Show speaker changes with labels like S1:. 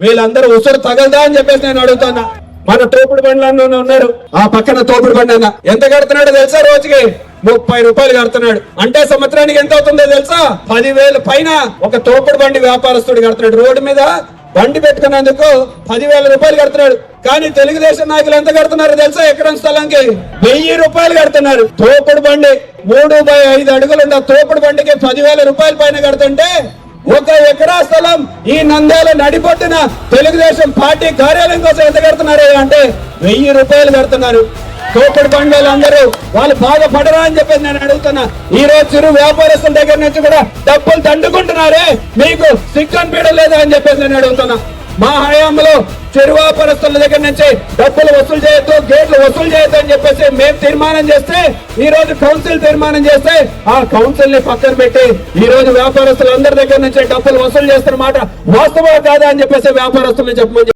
S1: వీళ్ళందరూ ఉసురు తగలదా అని చెప్పేసి నేను అడుగుతున్నా. మన తోపుడు బండ్లు ఉన్నారు, ఆ పక్కన తోపుడు బండి అన్న ఎంత కడుతున్నాడో తెలుసా? రోజుకి 30 రూపాయలు కడుతున్నాడు. అంటే సంవత్సరానికి ఎంత అవుతుందో తెలుసా? 10,000 పైన ఒక తోపుడు బండి వ్యాపారస్తుడు కడుతున్నాడు. రోడ్డు మీద బండి పెట్టుకున్నందుకు 10,000 రూపాయలు కడుతున్నాడు. కానీ తెలుగుదేశం నాయకులు ఎంత కడుతున్నారు తెలుసా? ఎకరం స్థలానికి 1000 రూపాయలు కడుతున్నారు. తోపుడు బండి 3/5 అడుగులున్న తోపుడు బండికి 10,000 రూపాయల పైన కడుతుంటే, 1 ఎకరా స్థలం ఈ నంద్యాల నడిపొట్టున తెలుగుదేశం పార్టీ కార్యాలయం కోసం ఎంత కడుతున్నారు అంటే 1000 రూపాయలు కడుతున్నారు. తోపుడు బండ్లు అందరూ వాళ్ళు బాగా పడరా అని చెప్పేసి నేను అడుగుతున్నా. ఈ రోజు చిరు వ్యాపారస్తుల దగ్గర నుంచి కూడా డబ్బులు దండుకుంటున్నారే, మీకు సిగ్గన్ పీడ లేదా అని చెప్పేసి నేను అడుగుతున్నా. మా హయాంలో చిరు వ్యాపారస్తుల దగ్గర నుంచి డబ్బులు వసూలు చేయొద్దు, గేట్లు వసూలు చేయొద్దు అని చెప్పేసి మేము తీర్మానం చేస్తే, ఈ రోజు కౌన్సిల్ తీర్మానం చేస్తే ఆ కౌన్సిల్ ని పక్కన పెట్టి ఈ రోజు వ్యాపారస్తులందరి దగ్గర నుంచి డబ్బులు వసూలు చేస్తున్న మాట వాస్తవం కాదా అని చెప్పేసి వ్యాపారస్తులు చెప్పమని